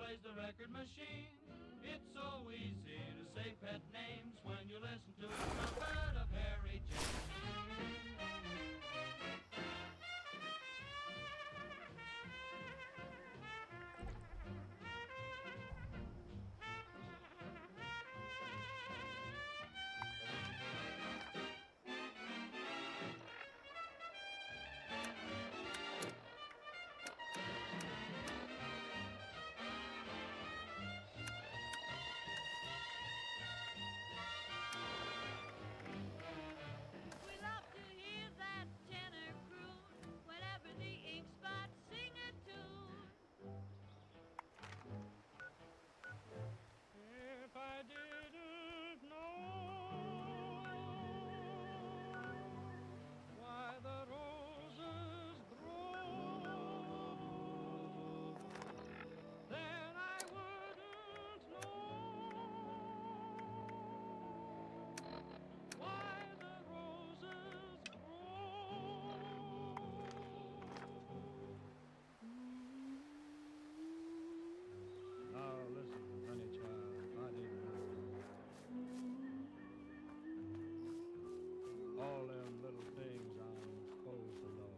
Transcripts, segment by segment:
plays the record machine. It's so easy to say pet names when you listen to the trumpet of Harry James. If I didn't know why the roses grow, then I wouldn't know why the roses grow. Now listen, honey child, if I didn't know all them little things I'm supposed to know,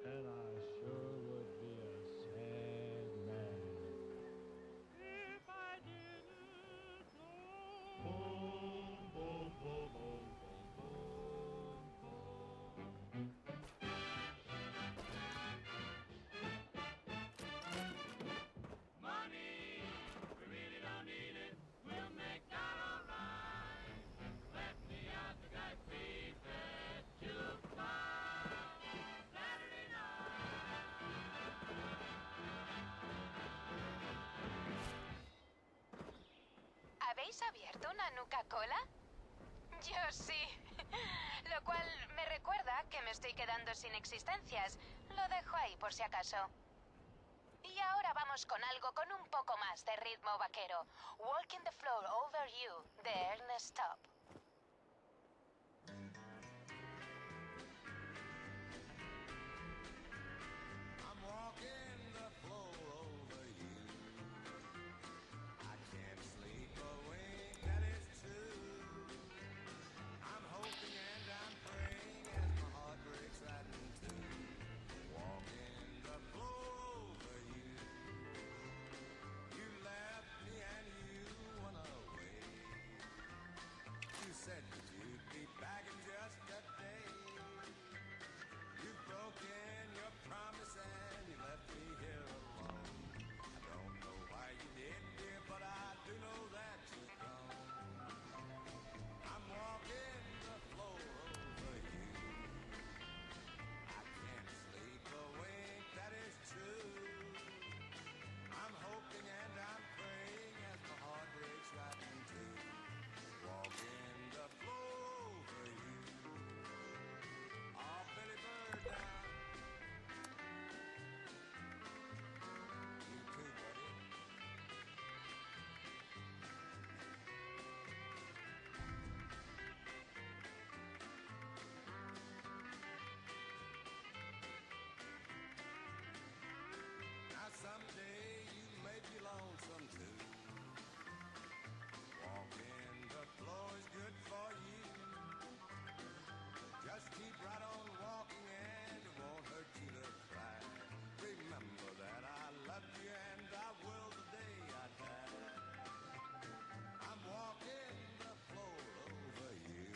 then I sure would be a sad man. If I didn't know. Boom, boom, boom, boom, boom, boom, boom. Money, we really don't need it. We'll make that all right. Let me ask the guy, feed that jukebox Saturday night. ¿Habéis abierto una Nuca-Cola? Yo sí. Lo cual me recuerda que me estoy quedando sin existencias. Lo dejo ahí por si acaso. Y ahora vamos con algo con un poco más de ritmo vaquero. Walking the Floor Over You, de Ernest Tubb. I'm walking the floor over you. I can't sleep a wink, that is true. I'm hoping and I'm praying as my heart breaks right in two. Walking the floor over you. You left me and you went away. You said that you'd be back in just a day. You've broken your promise and you left me here alone. I don't know why you did, dear, but I do know that you're gone. I'm walking the floor over you. I can't sleep a wink, that is true. I'm hoping and I'm praying as my heart breaks right in two. Walking the floor over you. Oh, Billy Bird down. You too, buddy. Now someday you may be lonesome too. Walking the floor is good for you. Just keep right on walking and it won't hurt you to cry. Remember that I loved you and I will the day I die. I'm walking the floor over you.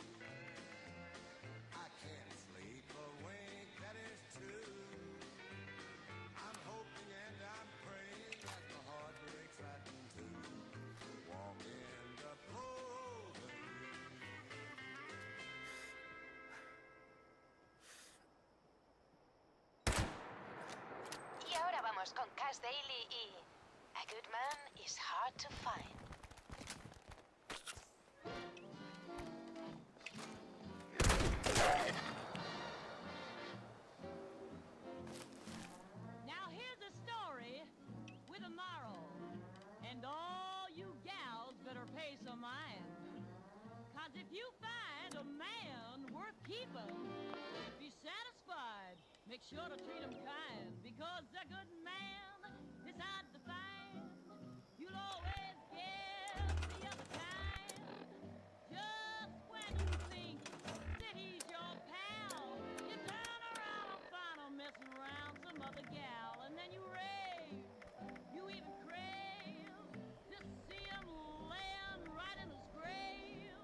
I can't sleep a wink, that is true. I'm hoping and I'm praying as my heart breaks right in two. Walking the floor over you. Y ahora vamos con Cass Daly y A Good Man is Hard to Find. Now here's a story with a moral, and all you gals better pay some mind. 'Cause if you find a man worth keeping, be satisfied. Make sure to treat him kind, because a good man is hard to find. You'll always give the other kind. Just when you think that he's your pal, you turn around and find him messing around some other gal, and then you rave, you even crave to see him laying right in his grave.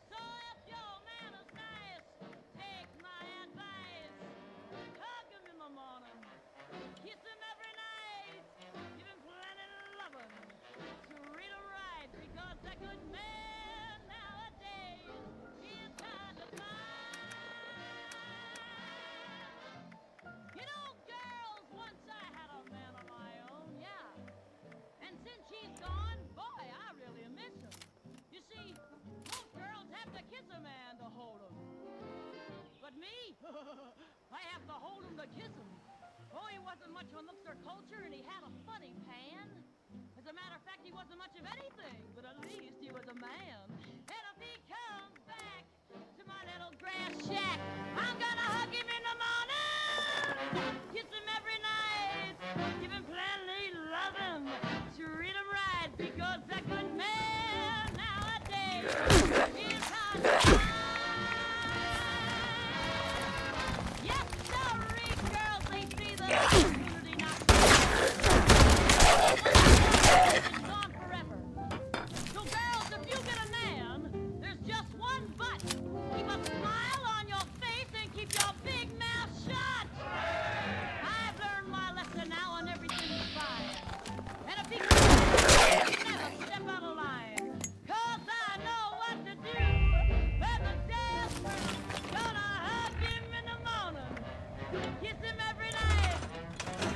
So if your man is nice, take my advice. Hug him in the morning, kiss him every night, give him plenty of loving, treat him right, because a good man nowadays is hard to find. You know, girls, once I had a man of my own, yeah. And since she's gone, boy, I really miss him. You see, most girls have to kiss a man to hold him. But me, I have to hold him to kiss him. Oh, he wasn't much on looks or culture, and he had a funny pan. As a matter of fact, he wasn't much of anything, but at least he was a man. And if he comes back to my little grass shack, I'm gonna hug him in the morning, kiss him every night, give him plenty loving, treat him right, because a good man nowadays is hard to find. Yes, sorry, girls, they see the opportunity not it's gone forever. So, girls, if you get a man, there's just one but. Keep a smile on your face and keep your big mouth shut. I've learned my lesson now, and everything's fine. And if he comes, never step out of line, 'cause I know what to do. When the day's through, gonna hug him in the morning, kiss him every night,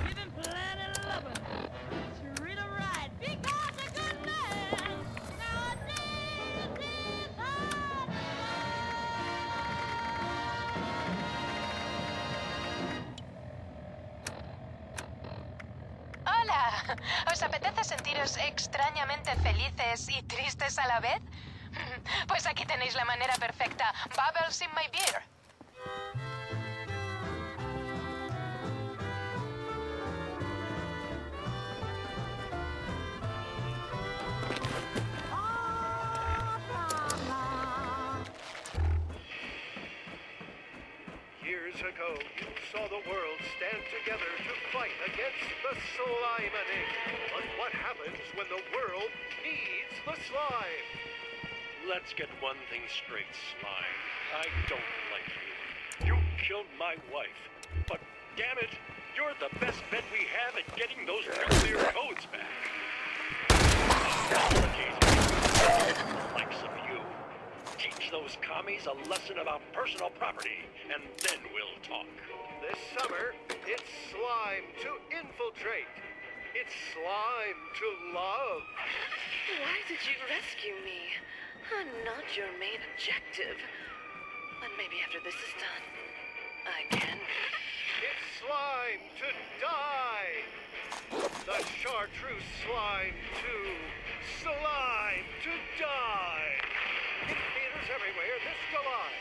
give him plenty of loving, treat him right, because a good man nowadays is hard to Hola, ¿os apetece sentiros extrañamente felices y tristes a la vez? Pues aquí tenéis la manera perfecta. Bubbles in my beer. Years ago, you saw the world stand together to fight against the slime-ing. But what happens when the world needs the slime? Let's get one thing straight, Slime. I don't like you. You killed my wife. But damn it, you're the best bet we have at getting those nuclear codes back. The likes of you. Teach those commies a lesson about personal property, and then we'll talk. This summer, it's slime to infiltrate. It's slime to love. Why did you rescue me? I'm not your main objective. But maybe after this is done, I can. It's slime to die. The chartreuse slime to slime to die. In theaters everywhere this July.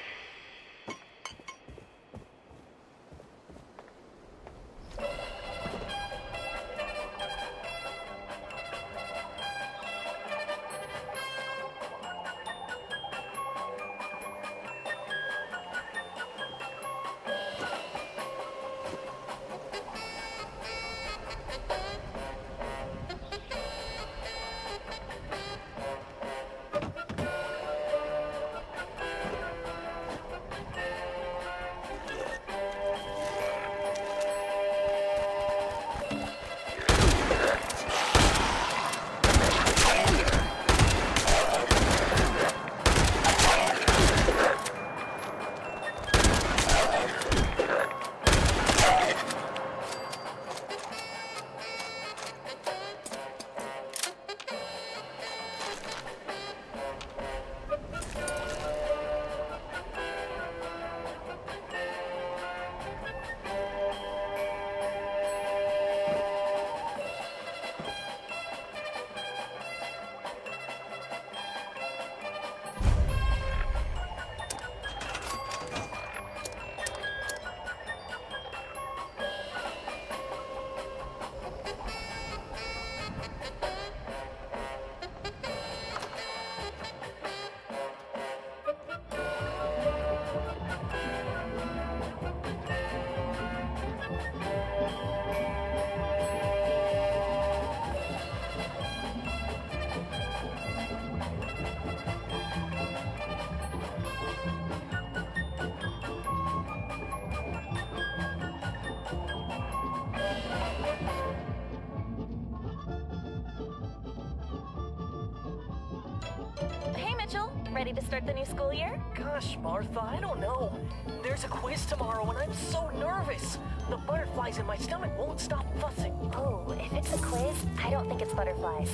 Ready to start the new school year? Gosh, Martha, I don't know. There's a quiz tomorrow and I'm so nervous. The butterflies in my stomach won't stop fussing. Oh, if it's a quiz, I don't think it's butterflies.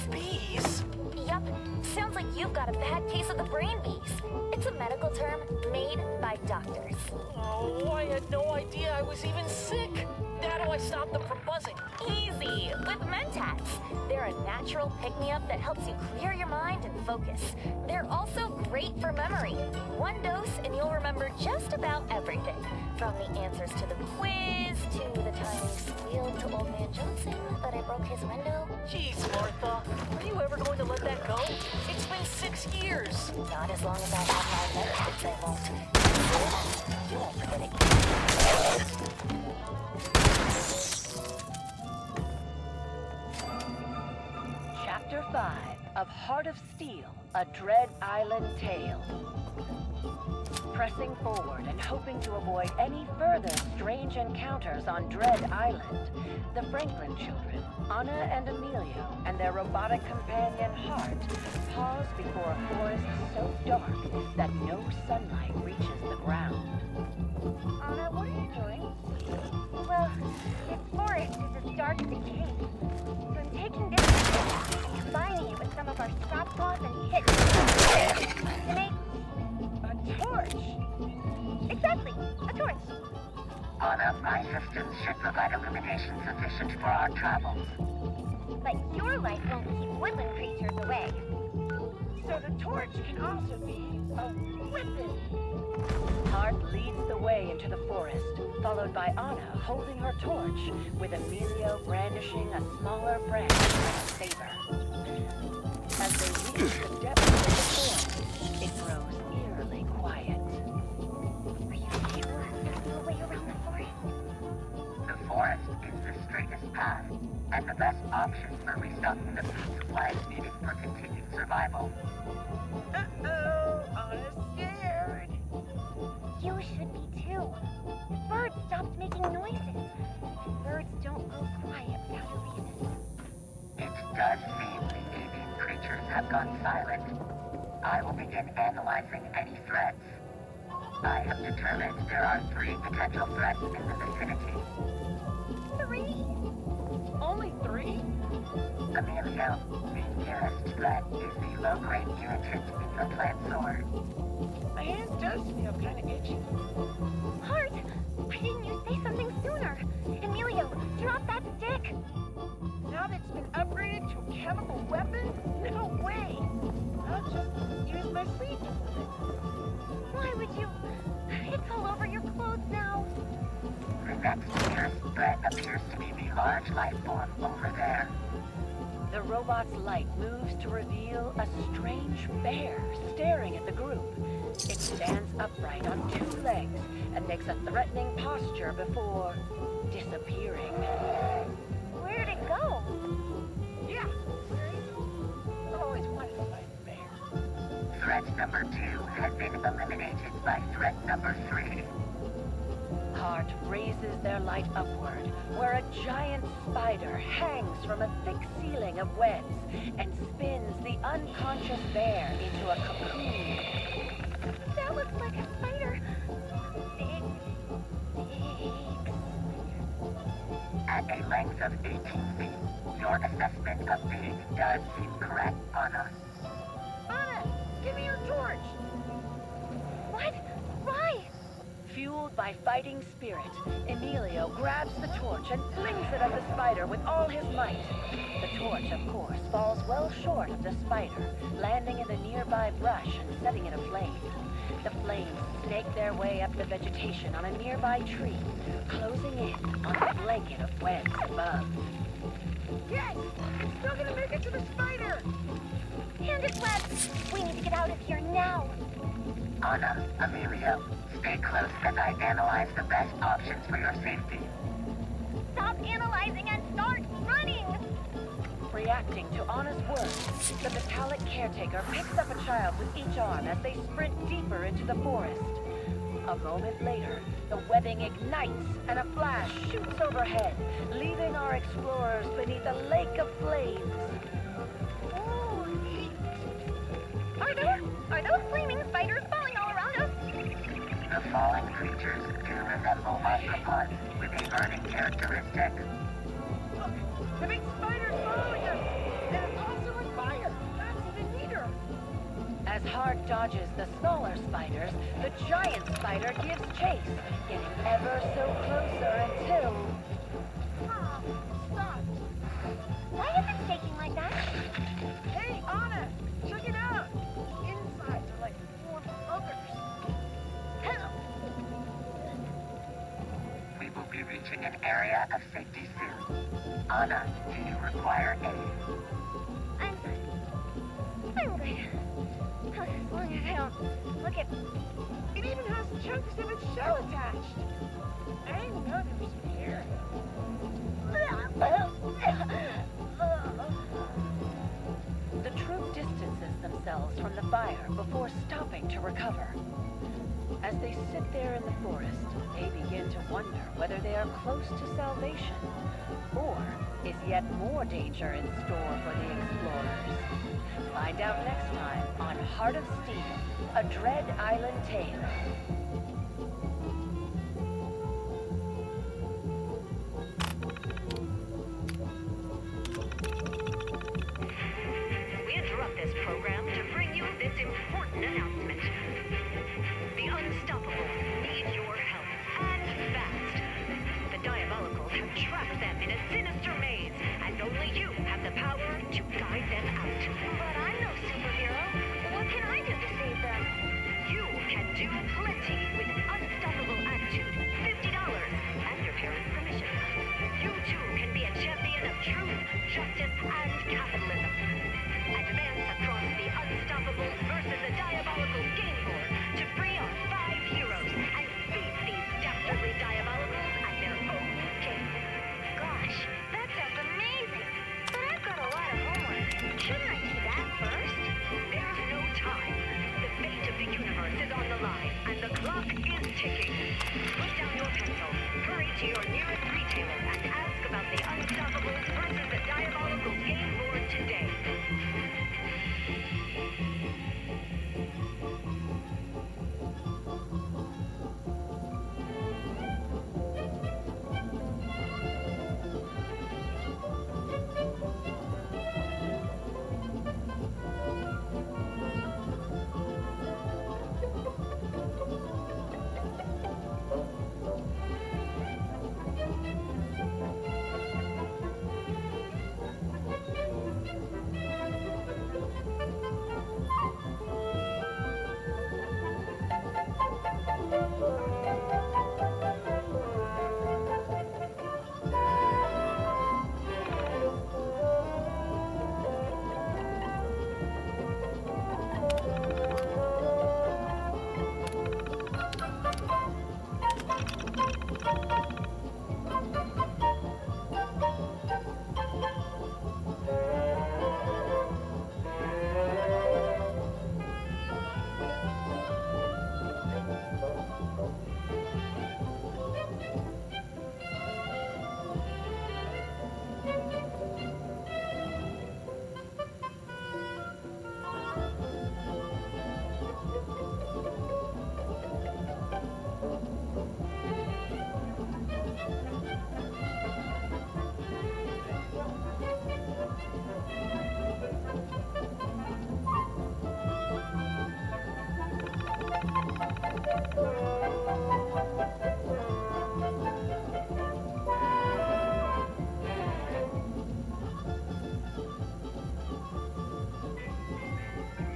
Bees? Yup. Sounds like you've got a bad case of the brain bees. It's a medical term made by doctors. Oh, I had no idea I was even sick. How do I stop them from buzzing? Easy, with Mentats. They're a natural pick-me-up that helps you clear your mind and focus. They're also great for memory. One dose and you'll remember just about everything. From the answers to the quiz, to the time you squealed to Old Man Johnson that I broke his window. Jeez, Martha, are you ever going to let that go? It's been 6 years. Not as long as I have my Mentats, I won't. You won't forget it. Chapter 5 of Heart of Steel, A Dread Island Tale. Pressing forward and hoping to avoid any further strange encounters on Dread Island, the Franklin children, Anna and Emilio, and their robotic companion Hart, pause before a forest so dark that no sunlight reaches the ground. Anna, what are you doing? Well, this forest is as dark as a cave. So I'm taking this and combining it with some of our stop cloth and hit to make a torch. Exactly, a torch. Anna, my systems should provide illumination sufficient for our travels. But your light won't keep woodland creatures away. So the torch can also be a weapon. Hart leads the way into the forest, followed by Anna holding her torch, with Emilio brandishing a smaller branch like a saber. As they reach the depths of the forest, it grows eerily quiet. Are you sure there's no way around the forest? The forest is the straightest path, and the best option for restocking the food supplies needed for continued survival. Uh-oh, Anna's scared. You should be too. Birds stopped making noises. Birds don't go quiet without a reason. It does seem the alien creatures have gone silent. I will begin analyzing any threats. I have determined there are 3 potential threats in the vicinity. 3? Only 3? Emilio, the nearest threat is the low-grade irritant in your plant sword. My hand does feel kind of itchy. Hart! Why didn't you say something sooner? Emilio, drop that stick! Now that it's been upgraded to a chemical weapon? No way! I'll just use my sleeve to hold it. Why would you? It's all over your clothes now. The next nearest threat appears to be the large life form over there. The robot's light moves to reveal a strange bear staring at the group. It stands upright on 2 legs and makes a threatening posture before disappearing. Where'd it go? Yeah, I've always wanted to find a bear. Threat number 2 has been eliminated by threat number 3. Hart raises their light upward, where a giant spider hangs from a thick ceiling of webs and spins the unconscious bear into a cocoon. That looks like a spider. At a length of 18 feet, your assessment of big does seem correct, Anna. Anna, give me your torch! What? Why? Fueled by fighting spirit, Emilio grabs the torch and flings it at the spider with all his might. The torch, of course, falls well short of the spider, landing in the nearby brush and setting it aflame. The flames snake their way up the vegetation on a nearby tree, closing in on the blanket of webs above. Yes! It's still gonna make it to the spider! Hand it, webs! We need to get out of here now! Anna, Emilio, stay close as I analyze the best options for your safety. Stop analyzing and start running! Reacting to Anna's words, the metallic caretaker picks up a child with each arm as they sprint deeper into the forest. A moment later, the webbing ignites and a flash shoots overhead, leaving our explorers beneath a lake of flames. Oh, Are those flaming spiders falling all around us? The fallen creatures do resemble micropods with a burning characteristic. Look, the big spider's following us! And it's also on fire! That's even neater! As Hard dodges the smaller spiders, the giant spider gives chase, getting ever so closer until... Ah, stop! Why is it shaking like that? Hey, Anna! Check it out! Insides are like warm buggers. We will be reaching an area of safety soon. Anna, do you require aid? I'm good. As long as I don't look at... It even has chunks of its shell attached. I didn't know there was some here. The troop distances themselves from the fire before stopping to recover. As they sit there in the forest, they begin to wonder whether they are close to salvation, or is yet more danger in store for the explorers. Find out next time on Heart of Steel, a Dread Island Tale. We interrupt this program to bring you this important announcement. The Unstoppable need your help, and fast. The Diabolicals have trapped them in a sinister maze, and only you have the power to guide them out. But I'm no superhero. What can I do to save them? You can do plenty with an unstoppable attitude, $50, and your parents' permission. You too can be a champion of truth, justice, and capitalism. Advance across the Unstoppables versus the Diabolicals game board to free our 5 heroes and beat these dastardly Diabolicals at their own game. Gosh, that sounds amazing. But I've got a lot of homework. Shouldn't I do that first? There's no time. The fate of the universe is on the line, and the clock is ticking. Put down your pencil, hurry to your nearest retailer, and ask about the Unstoppables versus the Diabolicals game board today.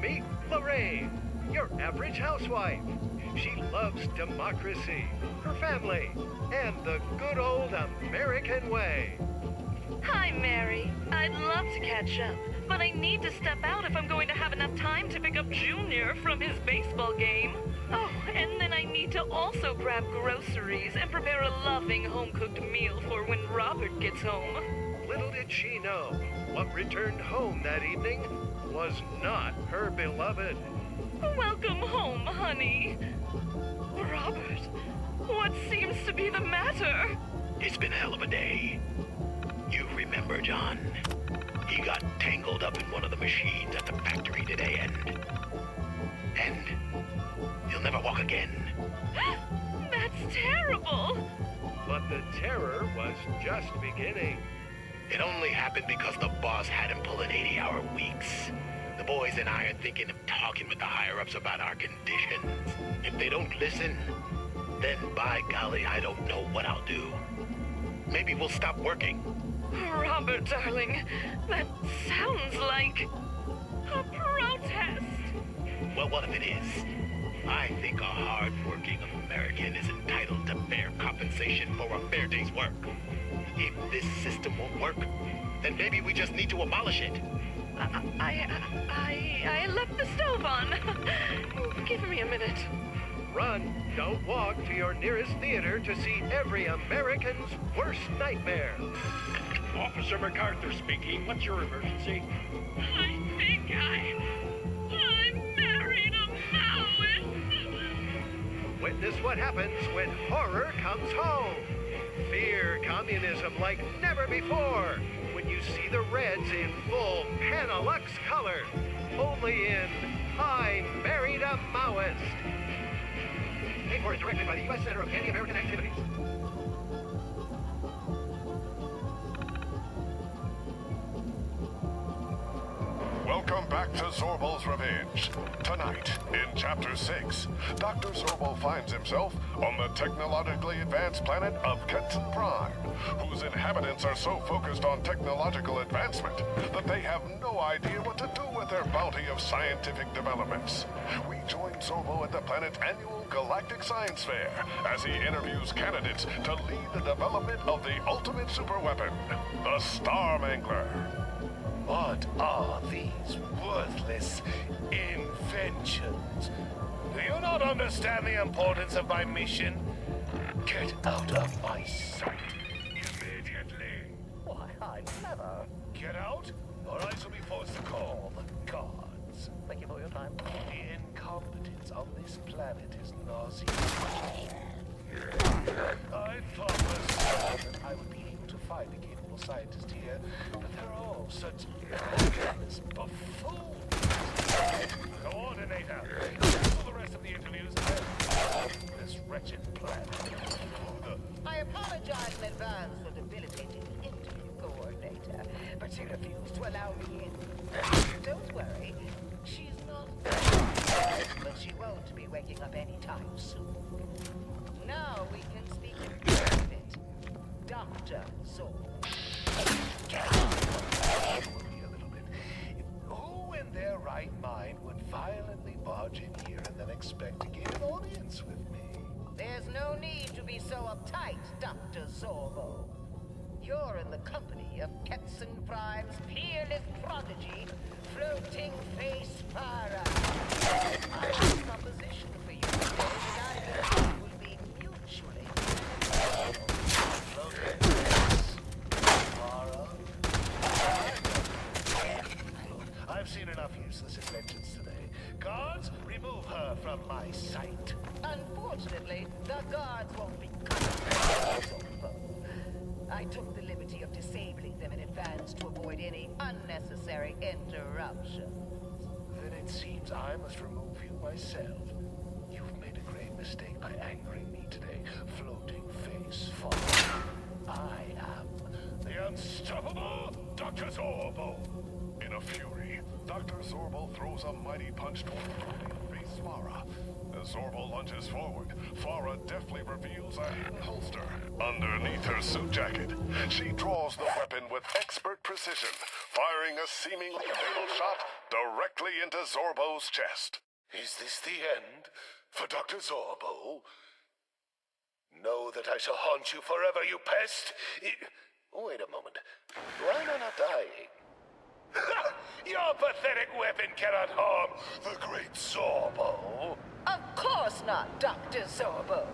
Meet Lorraine, your average housewife. She loves democracy, her family, and the good old American way. Hi, Mary. I'd love to catch up, but I need to step out if I'm going to have enough time to pick up Junior from his baseball game. Oh, and then I need to also grab groceries and prepare a loving home-cooked meal for when Robert gets home. Little did she know, what returned home that evening was not her beloved. Welcome home, honey. Robert, what seems to be the matter? It's been a hell of a day. You remember, John? He got tangled up in one of the machines at the factory today, and And you'll never walk again. That's terrible. But the terror was just beginning. It only happened because the boss had him pulling 80-hour weeks. The boys and I are thinking of talking with the higher-ups about our conditions. If they don't listen, then by golly, I don't know what I'll do. Maybe we'll stop working. Robert, darling, that sounds like a protest. Well, what if it is? I think a hard-working American is entitled to fair compensation for a fair day's work. If this system won't work, then maybe we just need to abolish it. I left the stove on. Give me a minute. Run, don't walk to your nearest theater to see every American's worst nightmare. Officer MacArthur speaking. What's your emergency? I think I married a Maoist. Witness what happens when horror comes home. Fear communism like never before. When you see the Reds in full Panalux color. Only in I Married a Maoist. Paid for and directed by the U.S. Center of Anti-American Activities. Welcome back to Zorbal's Revenge. Tonight, in Chapter 6, Dr. Zorbal finds himself on the technologically advanced planet of Ketson Prime, whose inhabitants are so focused on technological advancement that they have no idea what to do with their bounty of scientific developments. We join Zorbal at the planet's annual Galactic Science Fair as he interviews candidates to lead the development of the ultimate superweapon, the Star Mangler. What are these worthless inventions? Do you not understand the importance of my mission? Get out of my sight immediately. Why, I never. Get out, or I shall be forced to call the gods. Thank you for your time. The incompetence on this planet is nauseating. I thought for certain that I would be able to find a capable scientist here, but they're all such mindless buffoons. Coordinator, cancel the rest of the interviews and this wretched plan. I apologize in advance for debilitating the interview coordinator, but she refused to allow me in. Don't worry, she's not but she won't be waking up anytime soon. Now we can speak in private. Dr. Zorb. Who in their right mind would violently barge in here and then expect to gain an audience with me? There's no need to be so uptight, Dr. Zorbo. You're in the company of Ketson Prime's peerless prodigy, Floating Face Farah. I have a proposition for you today that I believe will be mutually Floating Face Farah? I've seen enough useless inventions today. Guards, remove her from my sight. Unfortunately, the guards won't be coming. I took the liberty of disabling them in advance to avoid any unnecessary interruptions. Then it seems I must remove you myself. You've made a grave mistake by angering me today, Floating Face Father. I am the unstoppable Dr. Zorbo. In a fury, Dr. Zorbal throws a mighty punch toward Floating Face Farah. As Zorbal lunges forward, Farah deftly reveals a hidden holster underneath her suit jacket. She draws the weapon with expert precision, firing a seemingly fatal shot directly into Zorbo's chest. Is this the end for Dr. Zorbo? Know that I shall haunt you forever, you pest! Wait a moment. Why am I not dying? Your pathetic weapon cannot harm the great Zorbo. Of course not, Dr. Zorbo.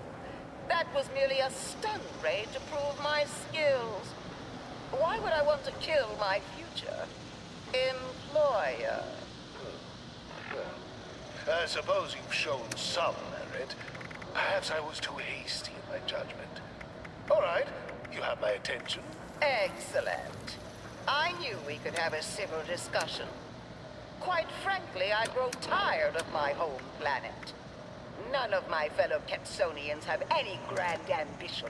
That was merely a stun ray to prove my skills. Why would I want to kill my future employer? Well, I suppose you've shown some merit. Perhaps I was too hasty in my judgment. All right, you have my attention. Excellent. I knew we could have a civil discussion. Quite frankly, I grow tired of my home planet. None of my fellow Ketsonians have any grand ambition.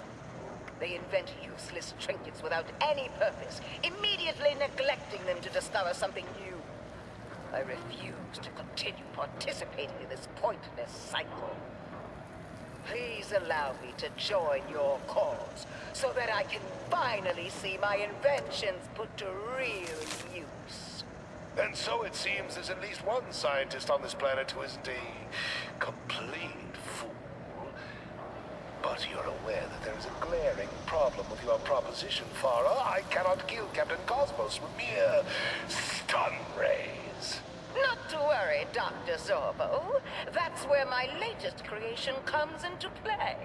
They invent useless trinkets without any purpose, immediately neglecting them to discover something new. I refuse to continue participating in this pointless cycle. Please allow me to join your cause, so that I can finally see my inventions put to real use. And so it seems there's at least one scientist on this planet who isn't a complete fool. But you're aware that there is a glaring problem with your proposition, Farah. I cannot kill Captain Cosmos with mere stun rays. Not to worry, Dr. Zorbo. That's where my latest creation comes into play.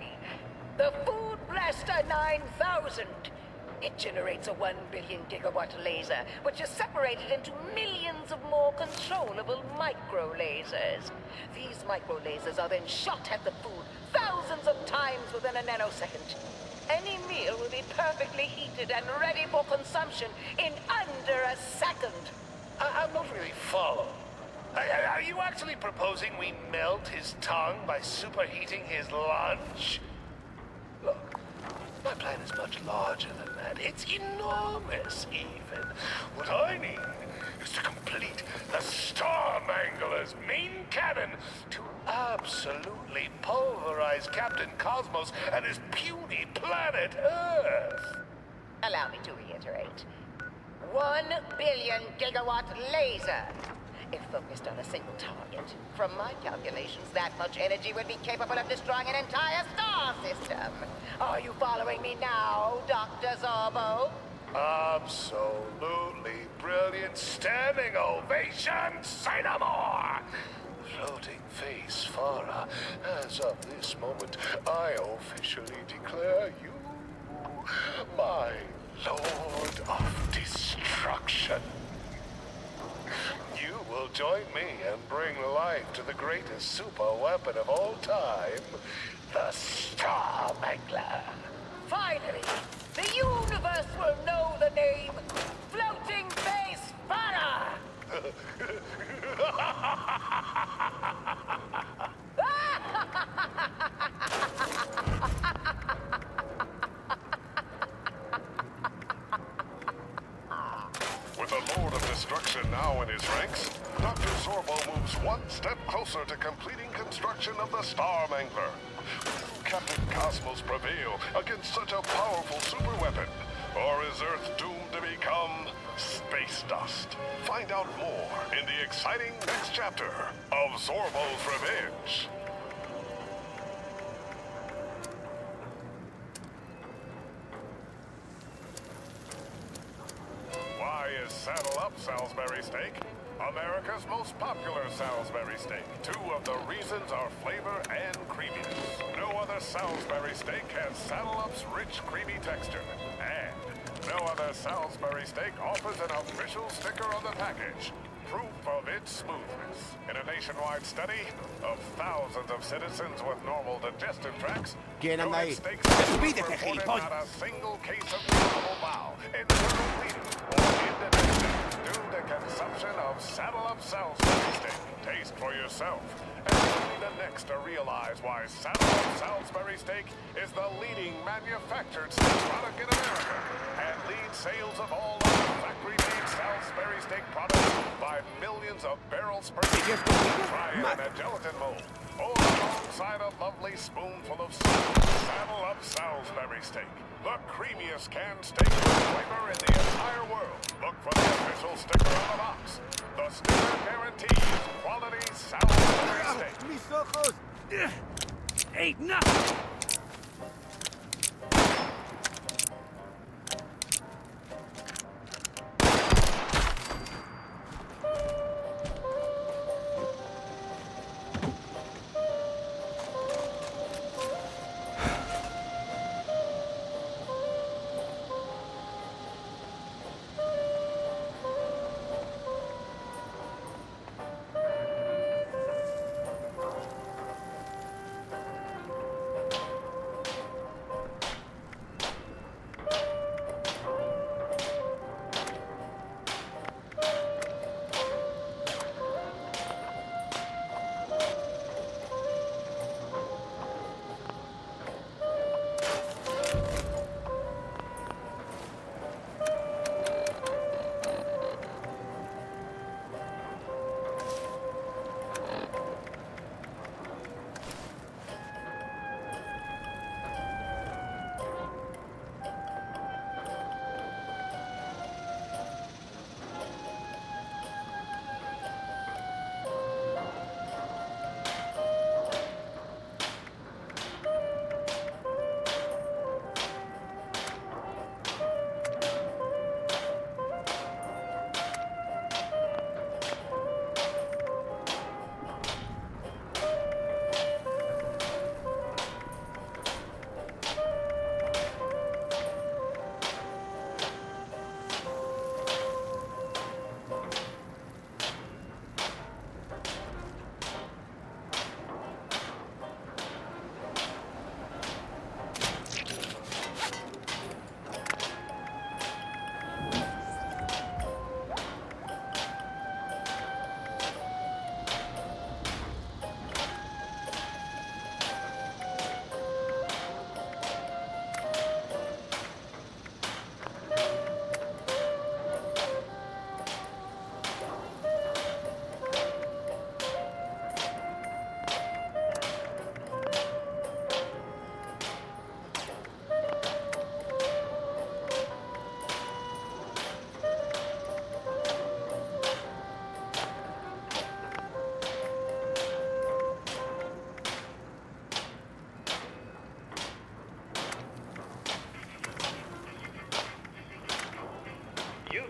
The Food Blaster 9000. It generates a 1 billion gigawatt laser, which is separated into millions of more controllable micro-lasers. These micro-lasers are then shot at the food thousands of times within a nanosecond. Any meal will be perfectly heated and ready for consumption in under a second. I'm not really following. Are you actually proposing we melt his tongue by superheating his lunch? Look, my plan is much larger than that. It's enormous, even. What I need is to complete the Starmangler's main cannon to absolutely pulverize Captain Cosmos and his puny planet Earth. Allow me to reiterate. 1 billion gigawatt laser. If focused on a single target, from my calculations, that much energy would be capable of destroying an entire star system. Are you following me now, Dr. Zorbo? Absolutely brilliant. Standing ovation. Say no more. Floating face, Farah. As of this moment, I officially declare you my Lord of Destruction. You will join me and bring life to the greatest super weapon of all time, the Starmangler. Finally, the universe will know the name Floating Face Farah! With the Lord of Destruction now in his ranks, Dr. Zorbo moves one step closer to completing construction of the Starmangler. Will Captain Cosmos prevail against such a powerful superweapon? Or is Earth doomed to become space dust? Find out more in the exciting next chapter of Zorbo's Revenge. Why is Saddle Up Salisbury Steak America's most popular Salisbury steak? Two of the reasons are flavor and creaminess. No other Salisbury steak has Saddle Up's rich, creamy texture. And no other Salisbury steak offers an official sticker on the package, proof of its smoothness. In a nationwide study of thousands of citizens with normal digestive tracts, ¿Quién anda ahí? Steaks ¡Despídete, reported gilipollas! not a single case of irritable bowel, internal bleeding, or indigestion due to consumption of Saddle Up Salisbury steak. Taste for yourself, and you'll be the next to realize why Saddle Up Salisbury steak is the leading manufactured steak product in America, and leads sales of all other factory-made Salisbury steak products by millions of barrels per year. Try it in a gelatin mold, or alongside a lovely spoonful of soup. Saddle Up Salisbury steak, the creamiest canned steak flavor in the entire world. Look for the official sticker on the box. The sticker guarantees quality Salisbury steak. ¡Mis ojos! ¡Ain't nothing!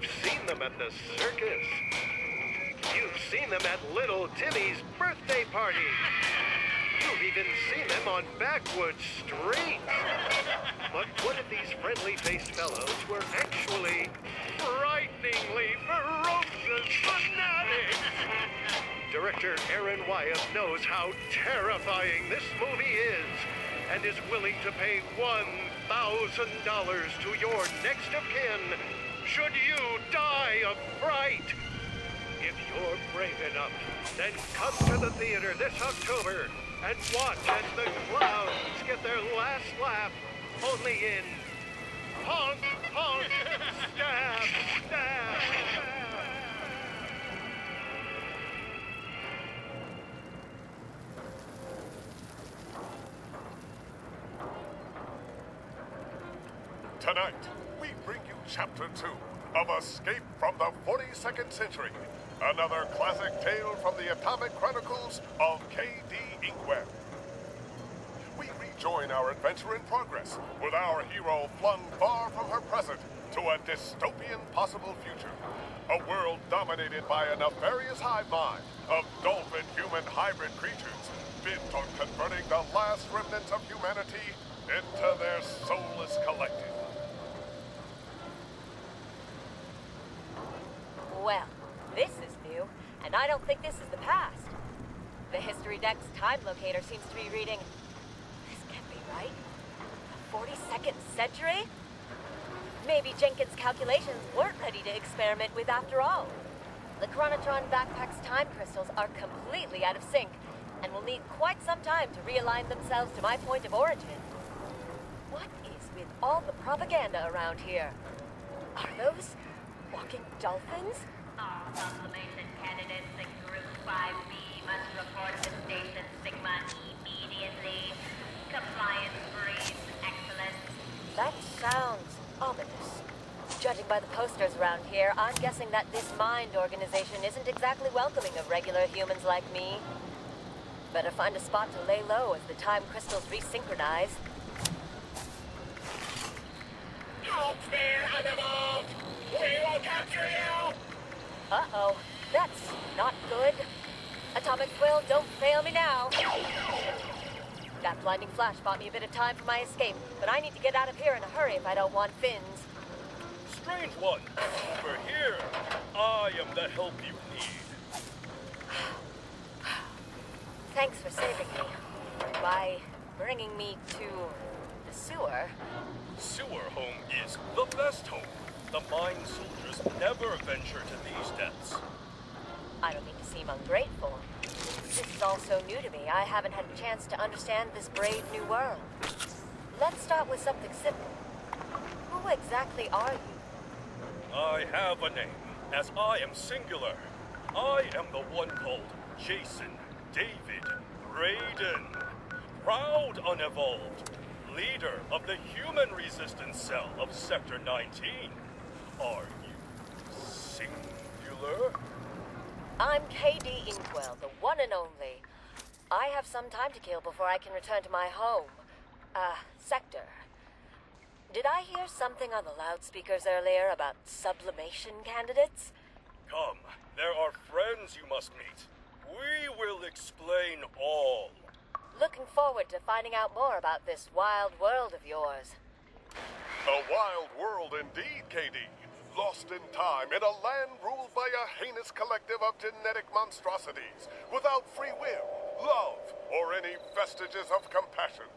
You've seen them at the circus. You've seen them at Little Timmy's birthday party. You've even seen them on backwoods streets. But what if these friendly-faced fellows were actually frighteningly ferocious fanatics? Director Aaron Wyeth knows how terrifying this movie is and is willing to pay $1,000 to your next of kin should you die of fright. If you're brave enough, then come to the theater this October and watch as the clowns get their last laugh only in honk, honk, stab, stab, stab. Tonight, we bring you Chapter 2 of Escape from the 42nd Century, another classic tale from the Atomic Chronicles of K.D. Inkwell. We rejoin our adventure in progress, with our hero flung far from her present to a dystopian possible future. A world dominated by a nefarious hive mind of dolphin-human hybrid creatures, bent on converting the last remnants of humanity into their soulless collective. Well, this is new, and I don't think this is the past. The history deck's time locator seems to be reading... This can't be right. The 42nd century? Maybe Jenkins' calculations weren't ready to experiment with after all. The Chronotron backpack's time crystals are completely out of sync, and will need quite some time to realign themselves to my point of origin. What is with all the propaganda around here? Are those walking dolphins? All proclamation candidates in Group 5B must report to Station Sigma immediately. Compliance breeds excellence. That sounds ominous. Judging by the posters around here, I'm guessing that this mind organization isn't exactly welcoming of regular humans like me. Better find a spot to lay low as the time crystals resynchronize. Out there, animals! We will capture you! Uh-oh, that's not good. Atomic Quill, don't fail me now. That blinding flash bought me a bit of time for my escape, but I need to get out of here in a hurry if I don't want fins. Strange one, over here. I am the help you need. Thanks for saving me. By bringing me to the sewer. Sewer home is the best home. The mine soldiers never venture to these depths. I don't mean to seem ungrateful. This is all so new to me, I haven't had a chance to understand this brave new world. Let's start with something simple. Who exactly are you? I have a name, as I am singular. I am the one called Jason David Braden. Proud unevolved. Leader of the human resistance cell of Sector 19. Are you singular? I'm K.D. Inkwell, the one and only. I have some time to kill before I can return to my home. Sector. Did I hear something on the loudspeakers earlier about sublimation candidates? Come, there are friends you must meet. We will explain all. Looking forward to finding out more about this wild world of yours. A wild world indeed, KD. Lost in time in a land ruled by a heinous collective of genetic monstrosities, without free will, love, or any vestiges of compassion.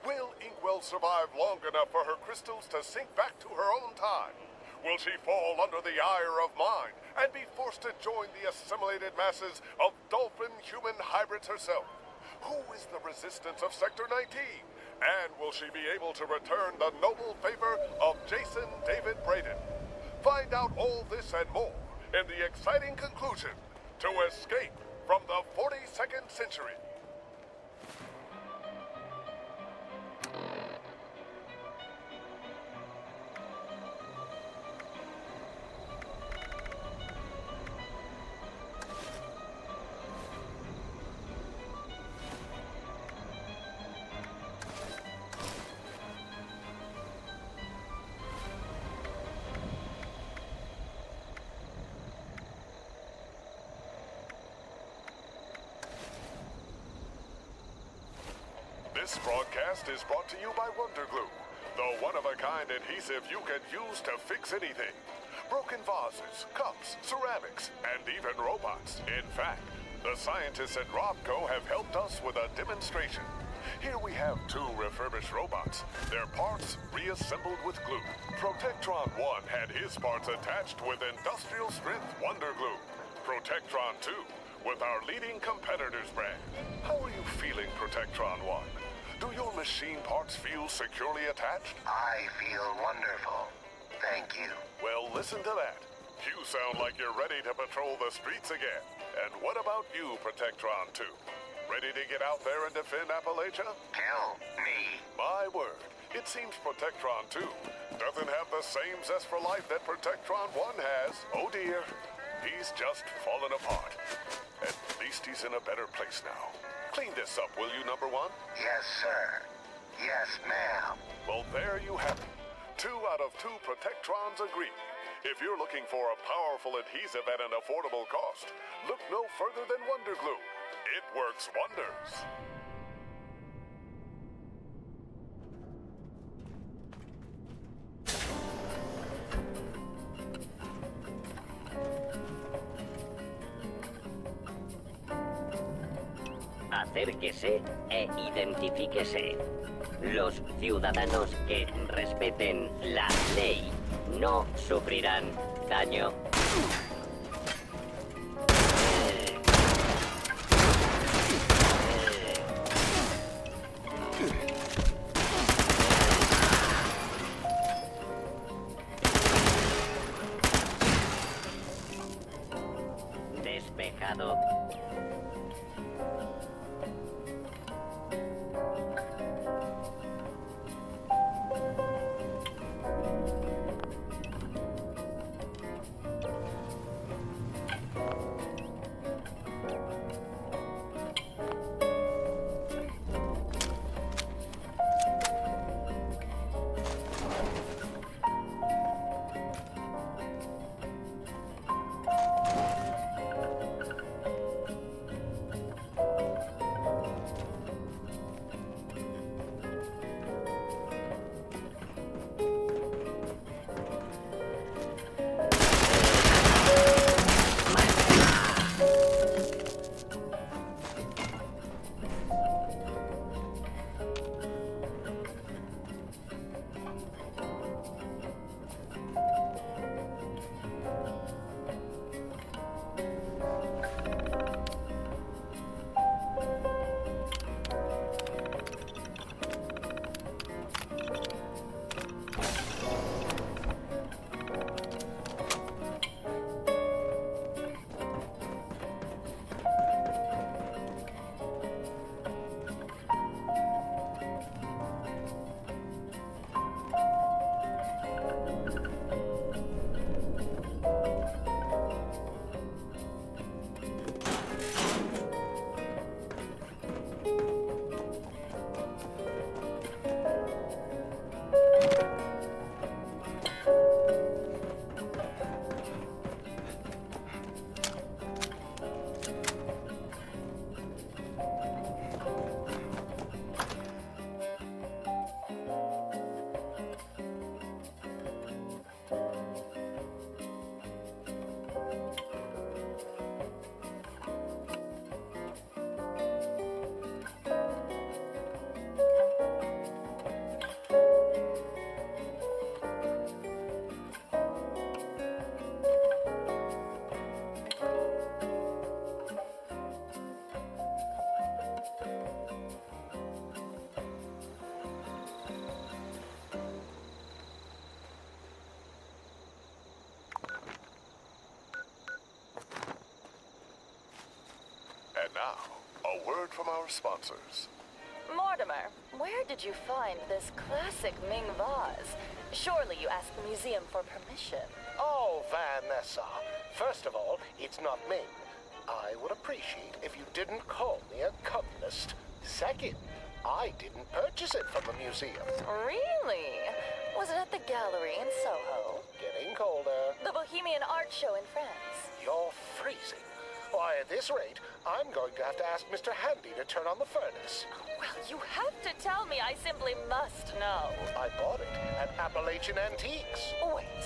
Will Inkwell survive long enough for her crystals to sink back to her own time? Will she fall under the ire of mine and be forced to join the assimilated masses of dolphin-human hybrids herself? Who is the resistance of Sector 19? And will she be able to return the noble favor of Jason David Braden? Find out all this and more in the exciting conclusion to Escape from the 42nd Century. This broadcast is brought to you by Wonder Glue, the one-of-a-kind adhesive you can use to fix anything. Broken vases, cups, ceramics, and even robots. In fact, the scientists at Robco have helped us with a demonstration. Here we have 2 refurbished robots, their parts reassembled with glue. Protectron 1 had his parts attached with industrial-strength Wonder Glue. Protectron 2 with our leading competitor's brand. How are you feeling, Protectron 1? Do your machine parts feel securely attached? I feel wonderful. Thank you. Well, listen to that. You sound like you're ready to patrol the streets again. And what about you, Protectron 2? Ready to get out there and defend Appalachia? Tell me. My word, it seems Protectron 2 doesn't have the same zest for life that Protectron 1 has. Oh dear, he's just fallen apart. At least he's in a better place now. Clean this up, will you, number 1? Yes, sir. Yes, ma'am. Well, there you have it. 2 out of 2 Protectrons agree. If you're looking for a powerful adhesive at an affordable cost, look no further than Wonder Glue. It works wonders. Acérquese e identifíquese. Los ciudadanos que respeten la ley no sufrirán daño. Despejado. And now, a word from our sponsors. Mortimer, where did you find this classic Ming vase? Surely you asked the museum for permission. Oh, Vanessa. First of all, it's not Ming. I would appreciate if you didn't call me a communist. Second, I didn't purchase it from the museum. Really? Was it at the gallery in Soho? Getting colder. The Bohemian Art Show in France? You're freezing. Why, at this rate, I'm going to have to ask Mr. Handy to turn on the furnace. Well, you have to tell me. I simply must know. I bought it at Appalachian Antiques. Wait.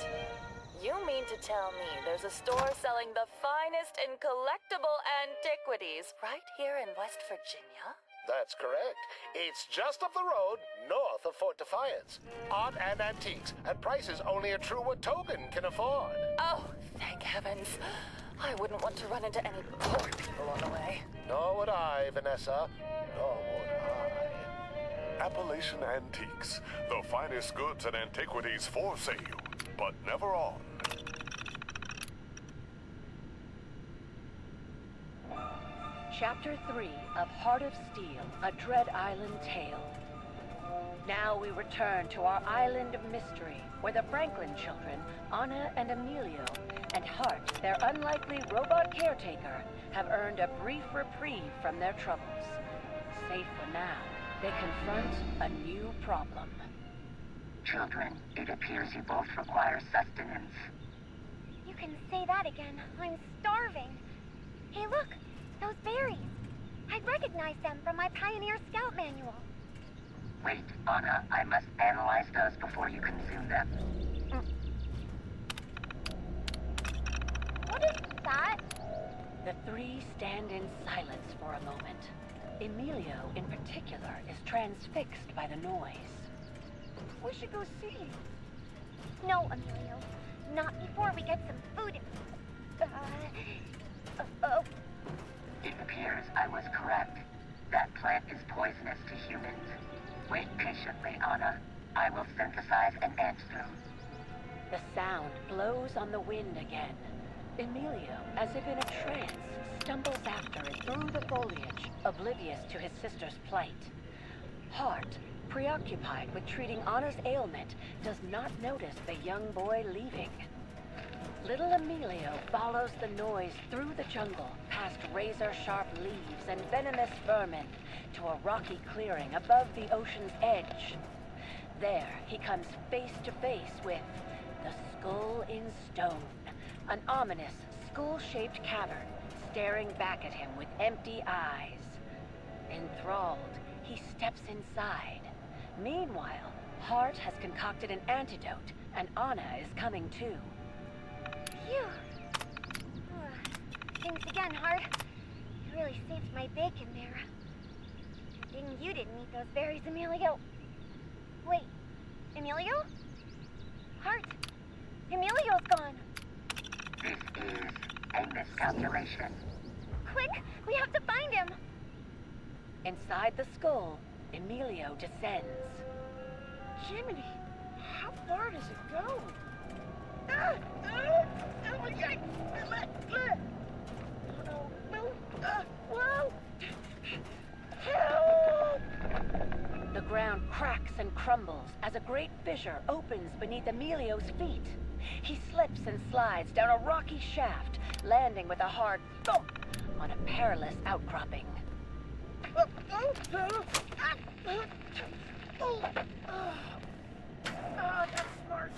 You mean to tell me there's a store selling the finest in collectible antiquities right here in West Virginia? That's correct. It's just up the road, north of Fort Defiance. Art and antiques, and prices only a true Watogan can afford. Oh, thank heavens. I wouldn't want to run into any poor people on the way. Nor would I, Vanessa. Nor would I. Appalachian Antiques. The finest goods and antiquities for sale, but never on. Chapter 3 of Heart of Steel, A Dread Island Tale. Now we return to our island of mystery, where the Franklin children, Anna and Emilio, and Hart, their unlikely robot caretaker, have earned a brief reprieve from their troubles. Safe for now, they confront a new problem. Children, it appears you both require sustenance. You can say that again. I'm starving. Hey, look! Those berries. I'd recognize them from my Pioneer Scout manual. Wait, Anna, I must analyze those before you consume them. What is that? The three stand in silence for a moment. Emilio, in particular, is transfixed by the noise. We should go see. No, Emilio. Not before we get some food. It appears I was correct. That plant is poisonous to humans. Wait patiently, Anna. I will synthesize an antidote. The sound blows on the wind again. Emilio, as if in a trance, stumbles after it through the foliage, oblivious to his sister's plight. Hart, preoccupied with treating Anna's ailment, does not notice the young boy leaving. Little Emilio follows the noise through the jungle, past razor-sharp leaves and venomous vermin, to a rocky clearing above the ocean's edge. There, he comes face to face with the Skull in Stone, an ominous, skull-shaped cavern, staring back at him with empty eyes. Enthralled, he steps inside. Meanwhile, Hart has concocted an antidote, and Anna is coming too. Phew. Thanks again, Hart. You really saved my bacon there. Good thing you didn't eat those berries, Emilio. Wait, Emilio? Hart, Emilio's gone. This is a miscalculation. Quick, we have to find him. Inside the skull, Emilio descends. Jiminy, how far does it go? Whoa! Help! The ground cracks and crumbles as a great fissure opens beneath Emilio's feet. He slips and slides down a rocky shaft, landing with a hard thump on a perilous outcropping. That's smart.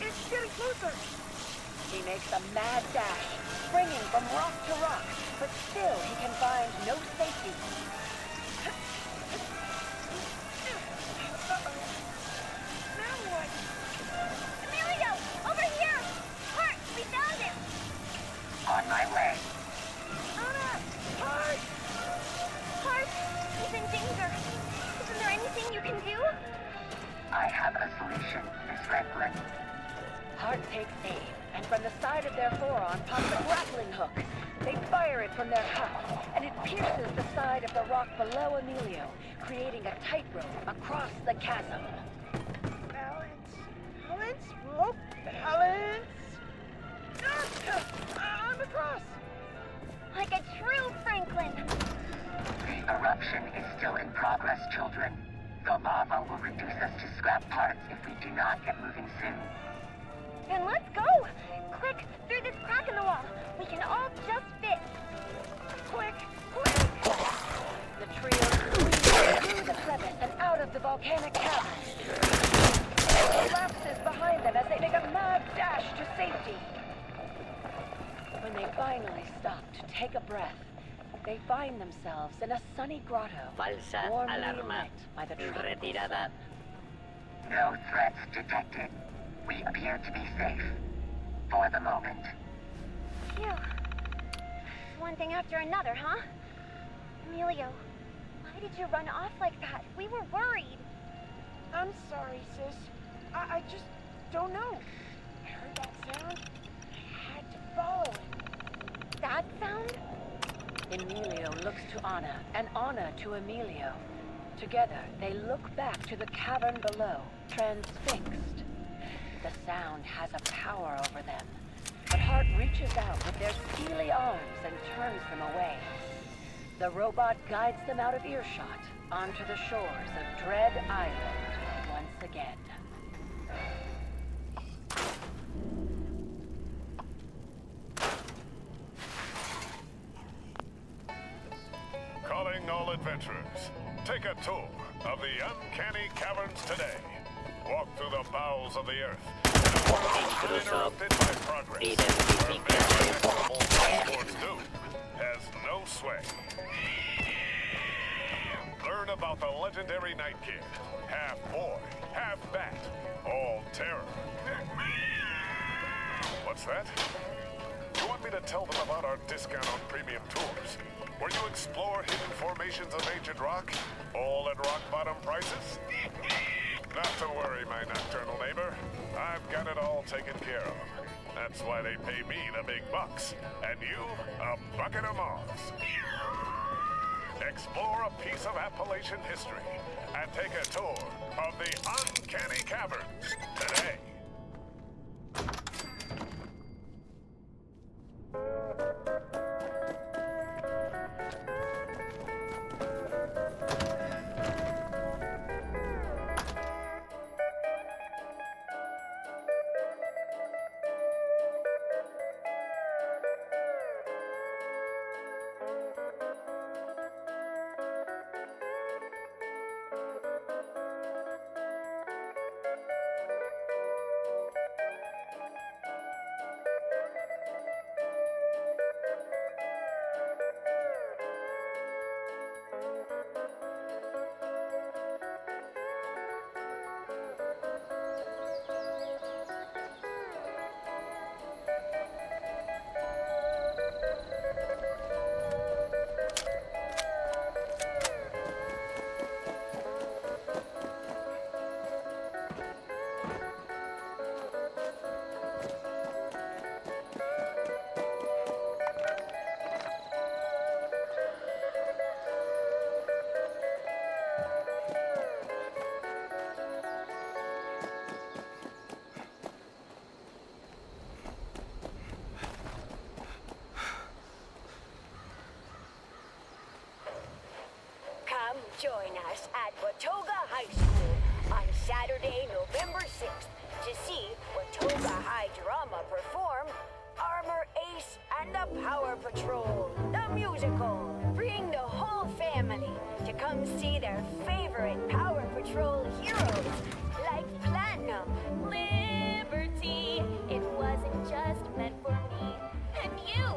It's getting closer. He makes a mad dash, springing from rock to rock, but still he can find no safety. Now what? Emilio, over here! Hart, we found him! On my way. Anna! Hart! Hart, he's in danger. Isn't there anything you can do? I have a solution, Miss Franklin. Hart takes aim, and from the side of their forearm pops a grappling hook. They fire it from their cup, and it pierces the side of the rock below Emilio, creating a tightrope across the chasm. Balance. Balance. Whoa. Balance. On the cross. Like a true Franklin. The eruption is still in progress, children. The lava will reduce us to scrap parts if we do not get moving soon. Then let's go! Quick, through this crack in the wall. We can all just fit. Quick, quick! The trio screams through the crevice and out of the volcanic cavern. collapses behind them as they make a mad dash to safety. When they finally stop to take a breath, they find themselves in a sunny grotto, Falsa warmly alarma. lit by the tropical Retirada. sun. No threats detected. We appear to be safe. For the moment. Phew. It's one thing after another, huh? Emilio, why did you run off like that? We were worried. I'm sorry, sis. I just don't know. I heard that sound. I had to follow it. That sound? Emilio looks to Anna, and Anna to Emilio. Together, they look back to the cavern below, transfixed. The sound has a power over them, but Hart reaches out with their steely arms and turns them away. The robot guides them out of earshot onto the shores of Dread Island once again. Calling all adventurers. Take a tour of the uncanny caverns today. Walk through the bowels of the earth in a world uninterrupted by progress, where inexorable towards doom has no sway. Learn about the legendary Night Kid, half boy, half bat, all terror. What's that? You want me to tell them about our discount on premium tours, where you explore hidden formations of ancient rock, all at rock-bottom prices? Not to worry, my nocturnal neighbor. I've got it all taken care of. That's why they pay me the big bucks, and you a bucket of moths. Explore a piece of Appalachian history and take a tour of the uncanny caverns today. Come join us at Watoga High School on Saturday, November 6th to see Watoga High Drama perform Armor Ace and the Power Patrol, the musical. Bring the whole family to come see their favorite Power Patrol heroes like Platinum, Liberty, it wasn't just meant for me and you.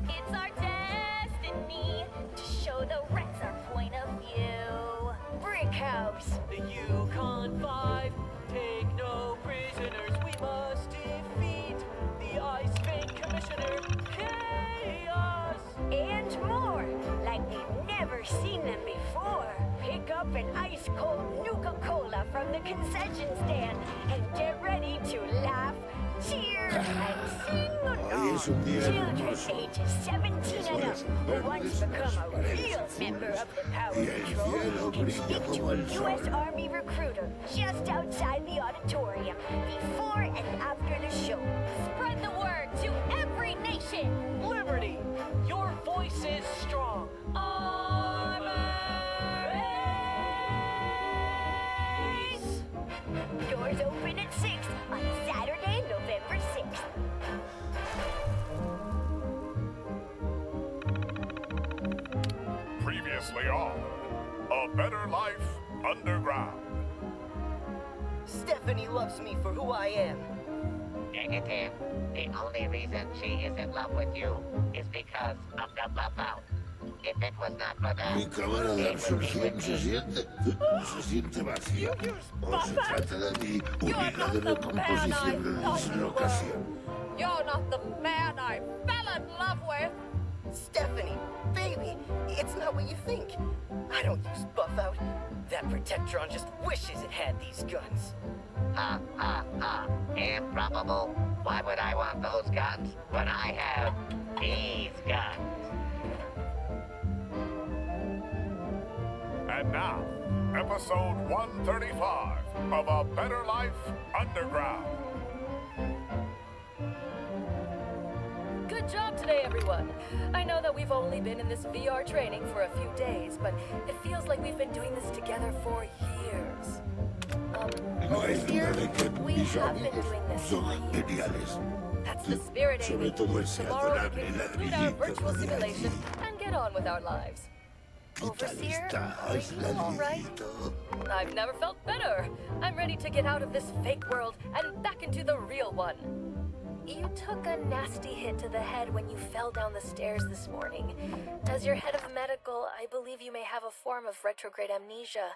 It's our destiny to show the Reds our point of view. Brick House, The Yukon 5, take no prisoners, we must defeat the Ice Bank Commissioner, Chaos! and more, like they've never seen them before. Pick up an ice-cold Nuka-Cola from the concession stand and get ready to laugh, cheer, and sing along. Children ages 17 and up who want to become a real member of the Power Patrol can speak to a U.S. Army recruiter just outside the auditorium before and after the show. Spread the word to every nation. Liberty, your voice is strong. Doors open at 6 on Saturday, November 6th. Previously on A Better Life Underground. Stephanie loves me for who I am. Negative. The only reason she is in love with you is because of the buff out. If it was not for that, Mi cámara de absorción se siente vacía. O se trata de mi unidad de recomposición de dislocación. You're not the man I fell in love with. Stephanie, baby, it's not what you think. I don't use buff out. That Protectron just wishes it had these guns. Improbable. Why would I want those guns when I have these guns? And now, episode 135 of A Better Life Underground. Good job today, everyone. I know that we've only been in this VR training for a few days, but it feels like we've been doing this together for years. No hay duda de que We mis have been amigos doing this son for years. geniales. That's the spirit, Sobre Amy. todo ese Tomorrow we adorable can conclude our ladrillito virtual de simulation and get on with our lives. ¿Qué tal Overseer, estás, are you all right? ladrillito? I've never felt better. I'm ready to get out of this fake world and back into the real one. You took a nasty hit to the head when you fell down the stairs this morning. As your head of medical, I believe you may have a form of retrograde amnesia.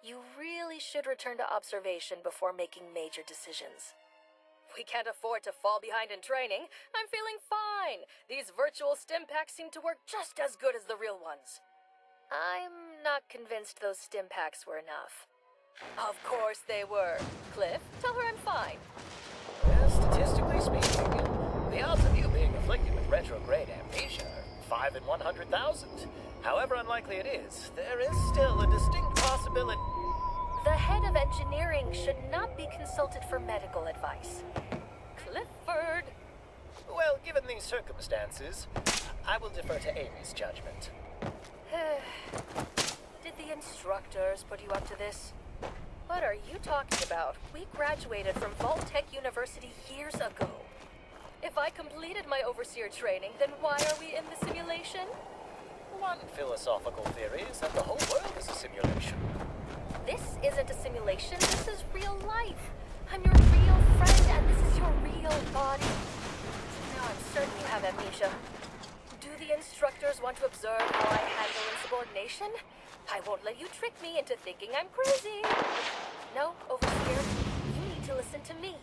You really should return to observation before making major decisions. We can't afford to fall behind in training. I'm feeling fine. These virtual stim packs seem to work just as good as the real ones. I'm not convinced those stim packs were enough. Of course they were. Cliff, tell her I'm fine. Well, statistically speaking, the odds of you being afflicted with retrograde amnesia are 5 in 100,000. However unlikely it is, there is still a distinct possibility. The head of engineering should not be consulted for medical advice. Clifford! Well, given these circumstances, I will defer to Amy's judgment. Did the instructors put you up to this? What are you talking about? We graduated from Vault-Tec University years ago. If I completed my overseer training, then why are we in the simulation? One philosophical theory is that the whole world is a simulation. This isn't a simulation, this is real life. I'm your real friend, and this is your real body. Now I'm certain you have amnesia. Do the instructors want to observe how I handle insubordination? I won't let you trick me into thinking I'm crazy. No, Overseer, you need to listen to me.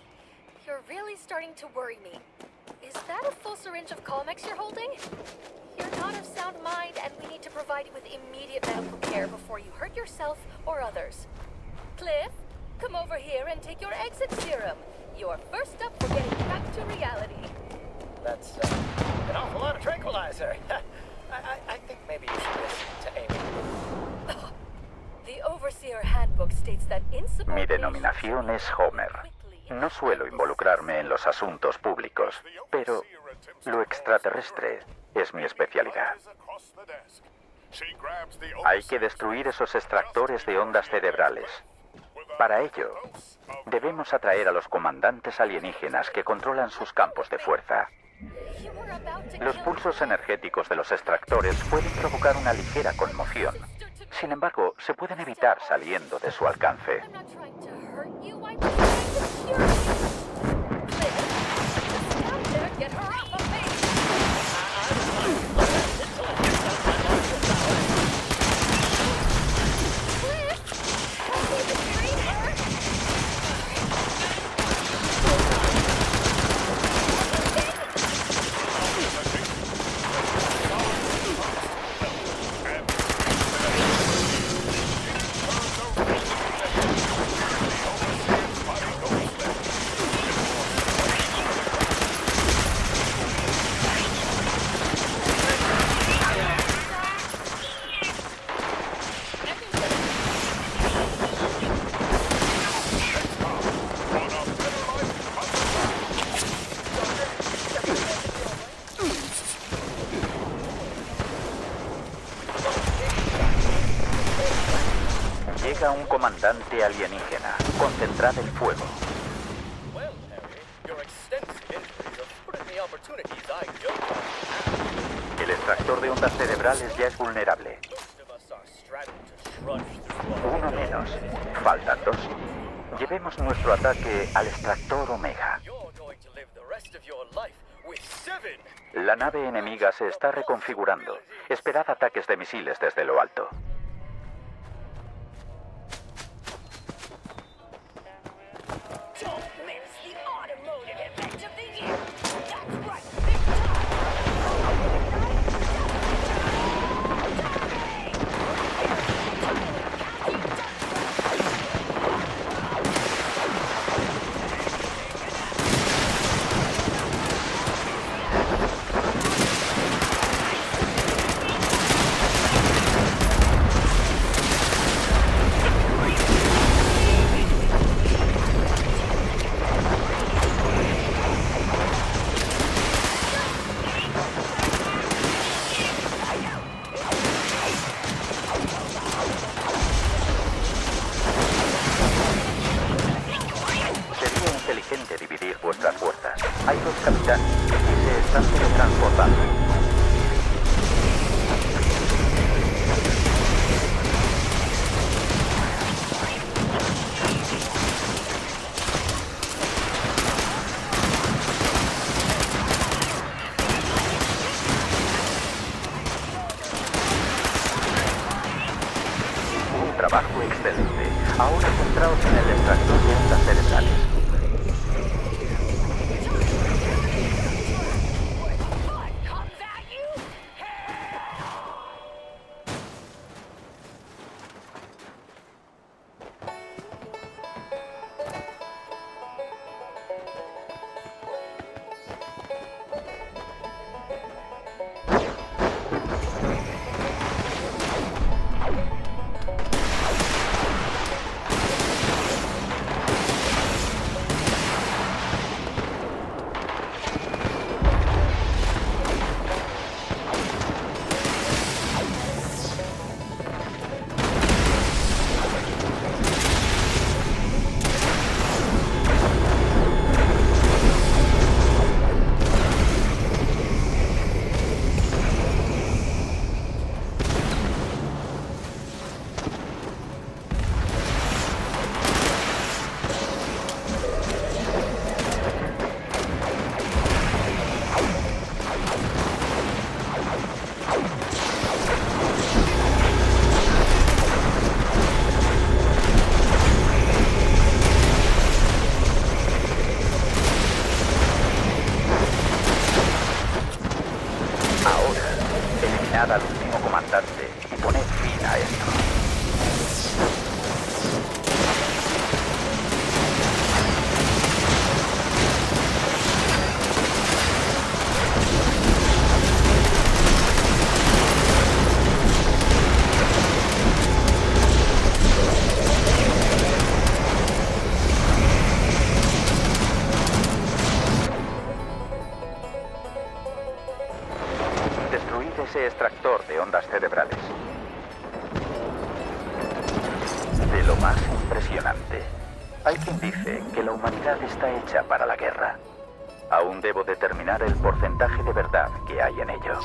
You're really starting to worry me. Is that a full syringe of Calmex you're holding? You're not of sound mind, and we need to provide you with immediate medical care before you hurt yourself or others. Cliff, come over here and take your exit serum. You're first up for getting back to reality. That's an awful lot of tranquilizer. I think maybe you should listen to Amy. The Overseer Handbook states that Mi insubordination... denominación es Homer. No suelo involucrarme en los asuntos públicos, pero lo extraterrestre es mi especialidad. Hay que destruir esos extractores de ondas cerebrales. Para ello, debemos atraer a los comandantes alienígenas que controlan sus campos de fuerza. Los pulsos energéticos de los extractores pueden provocar una ligera conmoción. Sin embargo, se pueden evitar saliendo de su alcance. Get her off of me! Llega un comandante alienígena. Concentrad el fuego. Well, Harry, your extensive injuries afforded me opportunities I don't have. El extractor de ondas cerebrales ya es vulnerable. Most of us are strapped to trudge through Uno menos. Faltan dos. Llevemos nuestro ataque al extractor Omega. La nave enemiga se está reconfigurando. Esperad ataques de misiles desde lo alto. Dividir vuestras fuerzas. Hay dos capitanes y se están teletransportando. Un trabajo excelente. Ahora centraos en el extractor de ondas cerebrales. Al último comandante y poned fin a esto. Destruid ese extractor de ondas cerebrales. De lo más impresionante, hay quien dice que la humanidad está hecha para la guerra. Aún debo determinar el porcentaje de verdad que hay en ello.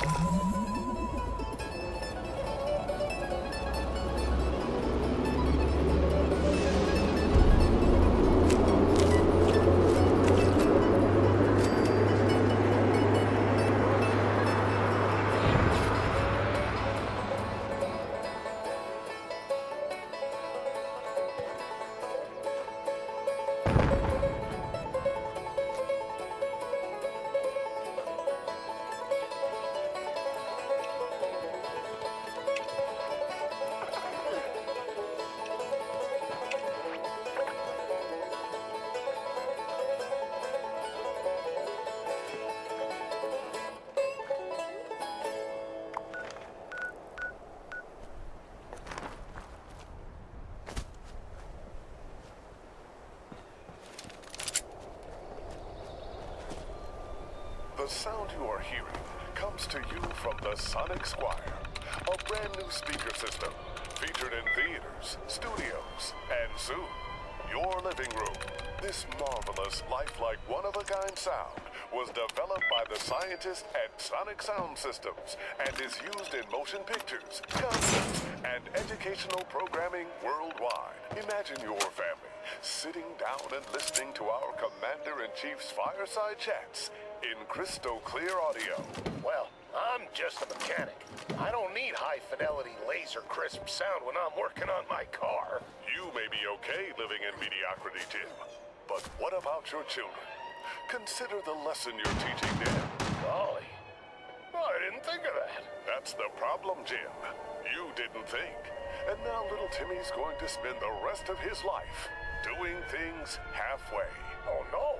The sound you are hearing comes to you from the Sonic Squire, a brand new speaker system featured in theaters, studios, and soon, your living room. This marvelous, lifelike, one-of-a-kind sound was developed by the scientists at Sonic Sound Systems and is used in motion pictures, concerts, and educational programming worldwide. Imagine your family sitting down and listening to our Commander-in-Chief's fireside chats in crystal clear audio. Well, I'm just a mechanic. I don't need high-fidelity, laser-crisp sound when I'm working on my car. You may be okay living in mediocrity, Jim, but what about your children? Consider the lesson you're teaching them. Golly, I didn't think of that. That's the problem, Jim. You didn't think. And now little Timmy's going to spend the rest of his life doing things halfway. Oh no!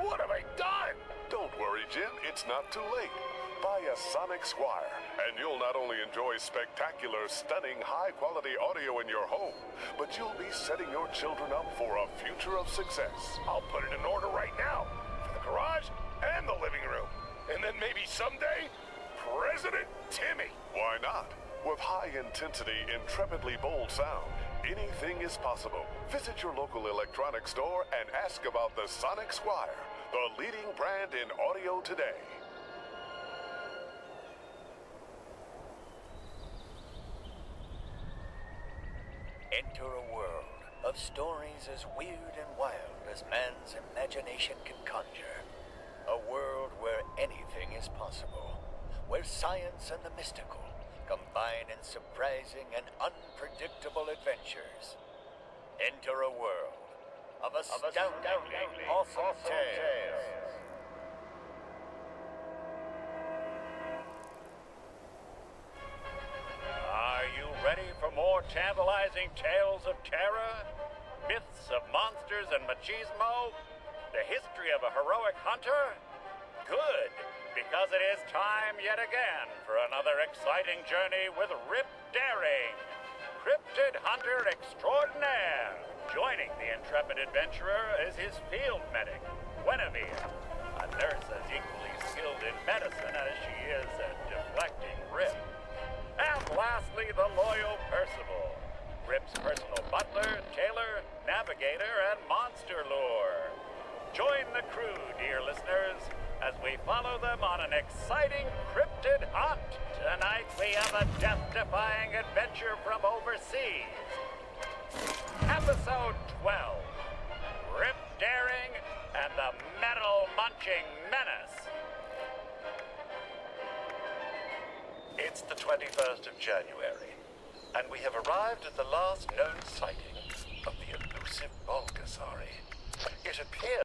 What have I done? Don't worry, Jim. It's not too late. Buy a Sonic Squire, and you'll not only enjoy spectacular, stunning, high-quality audio in your home, but you'll be setting your children up for a future of success. I'll put it in order right now. For the garage and the living room. And then maybe someday, President Timmy. Why not? With high-intensity, intrepidly bold sound, anything is possible. Visit your local electronics store and ask about the Sonic Squire, the leading brand in audio today. Enter a world of stories as weird and wild as man's imagination can conjure. A world where anything is possible, where science and the mystical combine in surprising and unpredictable adventures. Enter a world of astoundingly awesome tales. Are you ready for more tantalizing tales of terror? Myths of monsters and machismo? The history of a heroic hunter? Good, because it is time yet again for another exciting journey with Rip Daring, cryptid hunter extraordinaire. Joining the intrepid adventurer is his field medic, Guinevere, a nurse as equally skilled in medicine as she is at deflecting Rip. And lastly, the loyal Percival, Rip's personal butler, tailor, navigator, and monster lure. Join the crew, dear listeners, as we follow them on an exciting cryptid hunt. Tonight we have a death-defying adventure from overseas. Episode 12, Rip Daring and the Metal-Munching Menace. It's the 21st of January, and we have arrived at the last known sighting of the elusive Bulgasari. It appears